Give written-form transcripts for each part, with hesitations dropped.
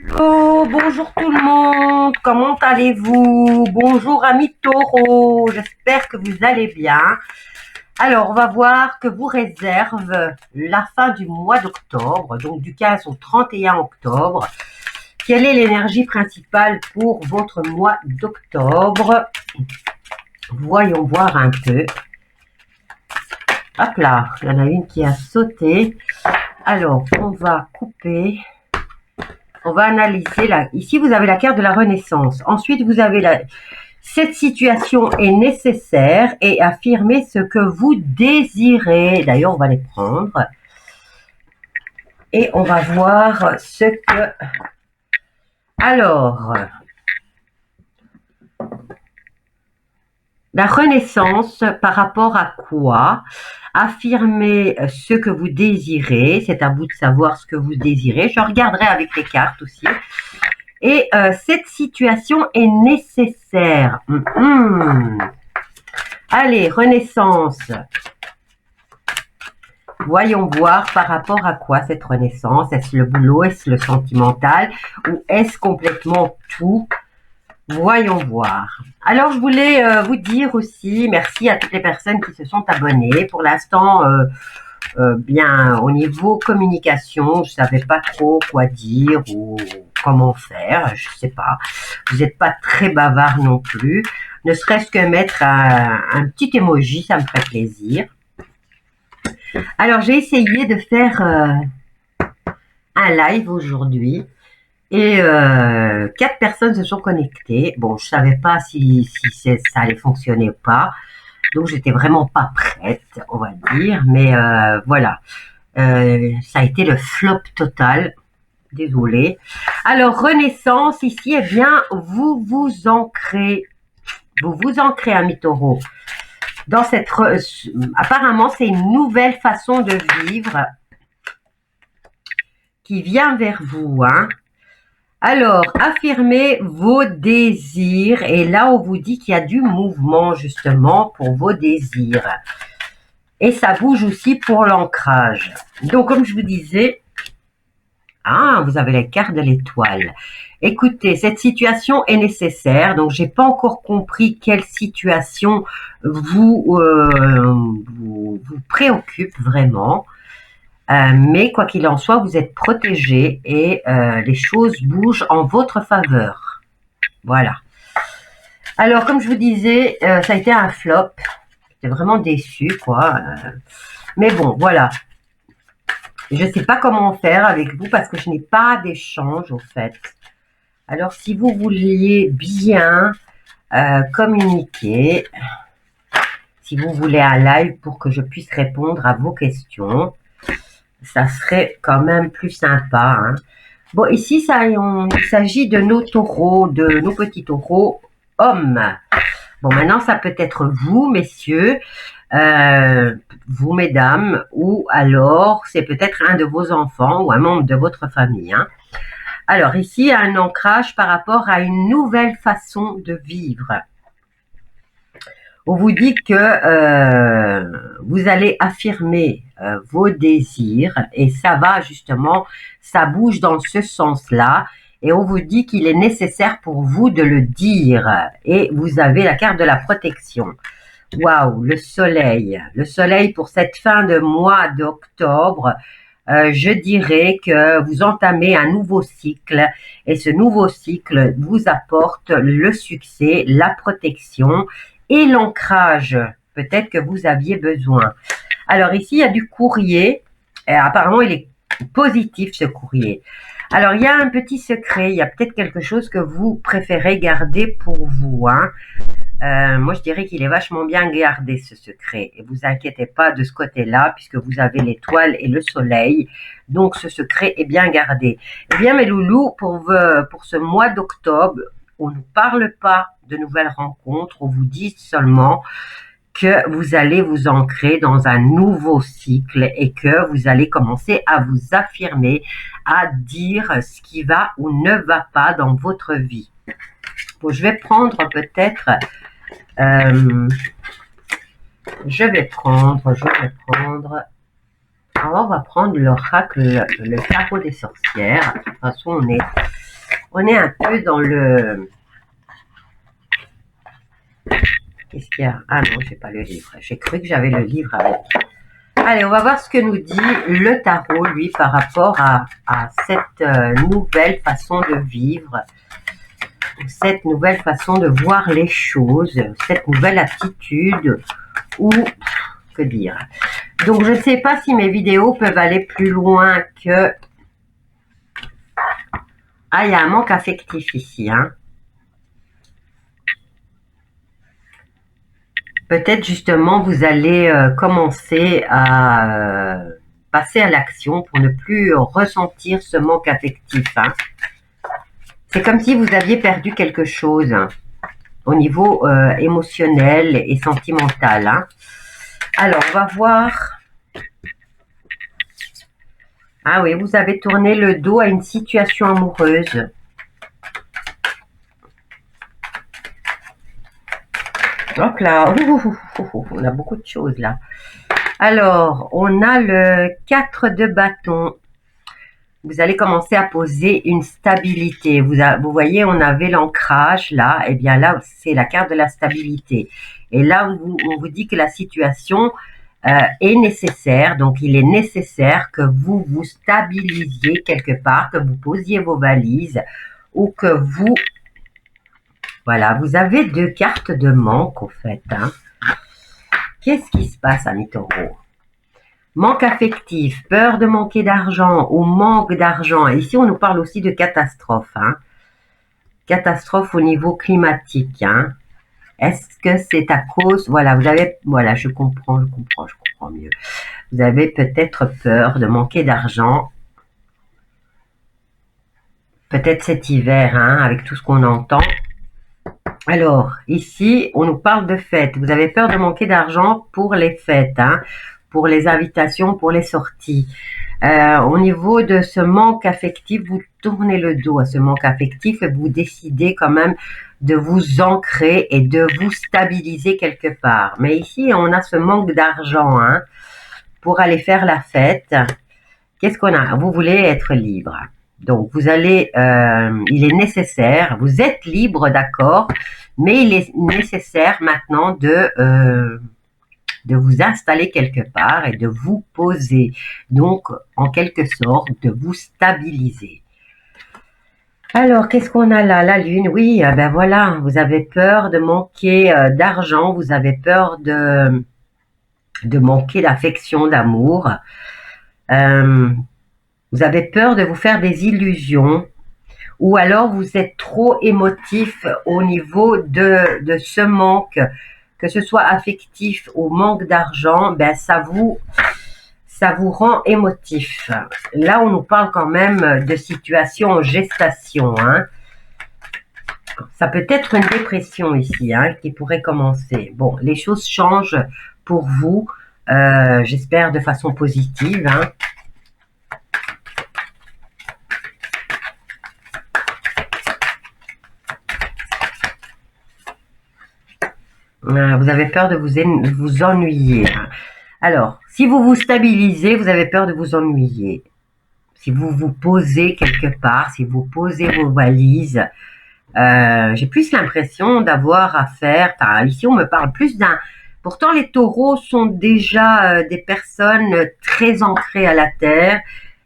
Oh, bonjour tout le monde, comment allez-vous? Bonjour amis taureaux, j'espère que vous allez bien. Alors, on va voir que vous réserve la fin du mois d'octobre, donc du 15 au 31 octobre. Quelle est l'énergie principale pour votre mois d'octobre? Voyons voir un peu. Hop là, il y en a une qui a sauté. Alors, on va couper. On va analyser là. Ici, vous avez la carte de la Renaissance. Ensuite, vous avez cette situation est nécessaire et affirmez ce que vous désirez. D'ailleurs, on va les prendre. Et on va voir ce que... Alors, la Renaissance, par rapport à quoi? Affirmez ce que vous désirez. C'est à vous de savoir ce que vous désirez. Je regarderai avec les cartes aussi. Et cette situation est nécessaire. Allez, Renaissance. Voyons voir par rapport à quoi cette renaissance. Est-ce le boulot? Est-ce le sentimental? Ou est-ce complètement tout? Voyons voir. Alors, je voulais vous dire aussi, merci à toutes les personnes qui se sont abonnées. Pour l'instant, bien, au niveau communication, je savais pas trop quoi dire ou comment faire, je sais pas. Vous n'êtes pas très bavard non plus. Ne serait-ce que mettre un petit emoji, ça me ferait plaisir. Alors, j'ai essayé de faire un live aujourd'hui et 4 personnes se sont connectées. Bon, je savais pas si ça allait fonctionner ou pas, donc j'étais vraiment pas prête, on va dire. Mais voilà, ça a été le flop total. Désolée. Alors, Renaissance, ici, eh bien, vous vous ancrez, amis taureaux. Dans cette, apparemment, c'est une nouvelle façon de vivre qui vient vers vous. Hein. Alors, affirmez vos désirs. Et là, on vous dit qu'il y a du mouvement, justement, pour vos désirs. Et ça bouge aussi pour l'ancrage. Donc, comme je vous disais, vous avez les cartes de l'étoile. Écoutez, cette situation est nécessaire. Donc, j'ai pas encore compris quelle situation vous préoccupe vraiment. Mais quoi qu'il en soit, vous êtes protégé et les choses bougent en votre faveur. Voilà. Alors, comme je vous disais, ça a été un flop. J'étais vraiment déçue, quoi. Mais bon, voilà. Je ne sais pas comment faire avec vous parce que je n'ai pas d'échange, au fait. Alors, si vous vouliez bien communiquer, si vous voulez un live pour que je puisse répondre à vos questions, ça serait quand même plus sympa. Hein. Bon, ici, il s'agit de nos taureaux, de nos petits taureaux hommes. Bon, maintenant, ça peut être vous, messieurs, vous, mesdames, ou alors, c'est peut-être un de vos enfants ou un membre de votre famille. Hein. Alors, ici, il y a un ancrage par rapport à une nouvelle façon de vivre. On vous dit que vous allez affirmer vos désirs et ça va justement, ça bouge dans ce sens-là et on vous dit qu'il est nécessaire pour vous de le dire et vous avez la carte de la protection. Waouh, le soleil pour cette fin de mois d'octobre, je dirais que vous entamez un nouveau cycle et ce nouveau cycle vous apporte le succès, la protection et l'ancrage peut-être que vous aviez besoin. Alors ici, il y a du courrier. Et apparemment, il est positif ce courrier. Alors, il y a un petit secret. Il y a peut-être quelque chose que vous préférez garder pour vous. Hein. Moi, je dirais qu'il est vachement bien gardé, ce secret. Et vous inquiétez pas de ce côté-là, puisque vous avez l'étoile et le soleil. Donc, ce secret est bien gardé. Eh bien, mes loulous, pour ce mois d'octobre, on ne parle pas de nouvelles rencontres. On vous dit seulement que vous allez vous ancrer dans un nouveau cycle et que vous allez commencer à vous affirmer, à dire ce qui va ou ne va pas dans votre vie. Bon, je vais prendre peut-être... je vais prendre... Alors, on va prendre l'oracle, le tarot des sorcières. De toute façon, on est On est un peu dans le... Qu'est-ce qu'il y a? Ah non, j'ai pas le livre. J'ai cru que j'avais le livre avec. Allez, on va voir ce que nous dit le tarot, lui, par rapport à cette nouvelle façon de vivre, cette nouvelle façon de voir les choses, cette nouvelle attitude, ou que dire. Donc, je ne sais pas si mes vidéos peuvent aller plus loin que... Ah, il y a un manque affectif ici, hein. Peut-être justement, vous allez commencer à passer à l'action pour ne plus ressentir ce manque affectif, hein. C'est comme si vous aviez perdu quelque chose, hein, au niveau émotionnel et sentimental, hein. Alors, on va voir. Ah oui, vous avez tourné le dos à une situation amoureuse. Donc là, on a beaucoup de choses là. Alors, on a le 4 de bâton. Vous allez commencer à poser une stabilité. Vous voyez, on avait l'ancrage là. Et bien là, c'est la carte de la stabilité. Et là, on vous dit que la situation est nécessaire. Donc, il est nécessaire que vous vous stabilisiez quelque part, que vous posiez vos valises ou que vous... Voilà, vous avez 2 cartes de manque, au fait, hein. Qu'est-ce qui se passe, ami Taureau? Manque affectif, peur de manquer d'argent ou manque d'argent. Ici, on nous parle aussi de catastrophe, hein. Catastrophe au niveau climatique, hein. Est-ce que c'est à cause... Voilà, vous avez... Voilà, je comprends mieux. Vous avez peut-être peur de manquer d'argent. Peut-être cet hiver, hein, avec tout ce qu'on entend. Alors, ici, on nous parle de fêtes. Vous avez peur de manquer d'argent pour les fêtes, hein, pour les invitations, pour les sorties. Au niveau de ce manque affectif, vous tournez le dos à ce manque affectif et vous décidez quand même de vous ancrer et de vous stabiliser quelque part. Mais ici, on a ce manque d'argent, hein, pour aller faire la fête. Qu'est-ce qu'on a? Vous voulez être libre. Donc, vous allez, il est nécessaire, vous êtes libre, d'accord, mais il est nécessaire maintenant de vous installer quelque part et de vous poser. Donc, en quelque sorte, de vous stabiliser. Alors, qu'est-ce qu'on a là? La lune, oui, ben voilà, vous avez peur de manquer d'argent, vous avez peur de manquer d'affection, d'amour. Vous avez peur de vous faire des illusions, ou alors vous êtes trop émotif au niveau de ce manque, que ce soit affectif ou manque d'argent, ben ça vous rend émotif. Là, on nous parle quand même de situation en gestation, hein. Ça peut être une dépression ici, hein, qui pourrait commencer. Bon, les choses changent pour vous, j'espère de façon positive, hein. Vous avez peur de vous ennuyer. Alors, si vous vous stabilisez, vous avez peur de vous ennuyer. Si vous vous posez quelque part, si vous posez vos valises, j'ai plus l'impression d'avoir à faire... Enfin, ici, on me parle plus d'un... Pourtant, les taureaux sont déjà des personnes très ancrées à la terre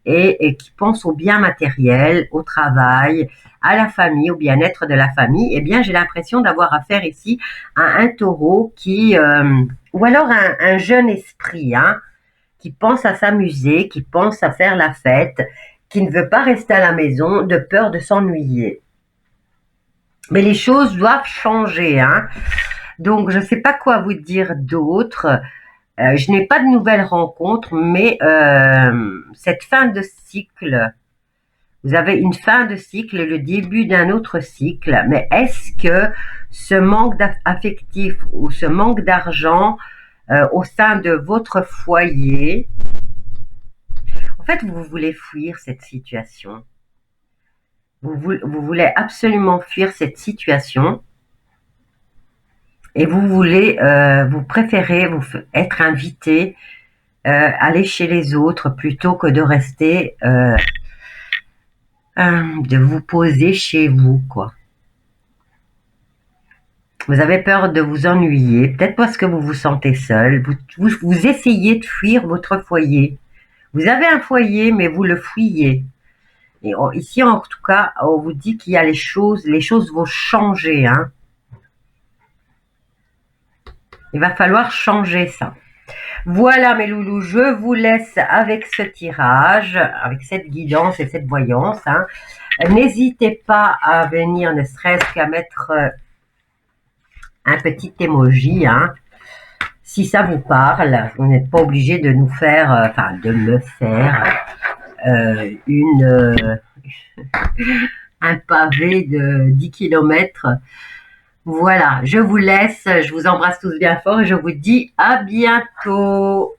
et qui pensent au bien matériel, au travail, à la famille, au bien-être de la famille. Eh bien, j'ai l'impression d'avoir affaire ici à un taureau qui... ou alors un jeune esprit, hein, qui pense à s'amuser, qui pense à faire la fête, qui ne veut pas rester à la maison de peur de s'ennuyer. Mais les choses doivent changer, hein. Donc, je ne sais pas quoi vous dire d'autre. Je n'ai pas de nouvelles rencontres, mais cette fin de cycle, vous avez une fin de cycle, le début d'un autre cycle, mais est-ce que ce manque affectif ou ce manque d'argent au sein de votre foyer, en fait, vous voulez fuir cette situation. Vous voulez absolument fuir cette situation et vous voulez, vous préférez être invité, aller chez les autres plutôt que de rester de vous poser chez vous, quoi. Vous avez peur de vous ennuyer, peut-être parce que vous vous sentez seul. Vous essayez de fuir votre foyer. Vous avez un foyer, mais vous le fuyez. Et ici, en tout cas, on vous dit qu'il y a les choses vont changer, hein. Il va falloir changer ça. Voilà mes loulous, je vous laisse avec ce tirage, avec cette guidance et cette voyance, hein. N'hésitez pas à venir, ne serait-ce qu'à mettre un petit emoji, hein. Si ça vous parle, vous n'êtes pas obligé de nous faire, enfin de me faire un pavé de 10 km. Voilà, je vous laisse, je vous embrasse tous bien fort et je vous dis à bientôt.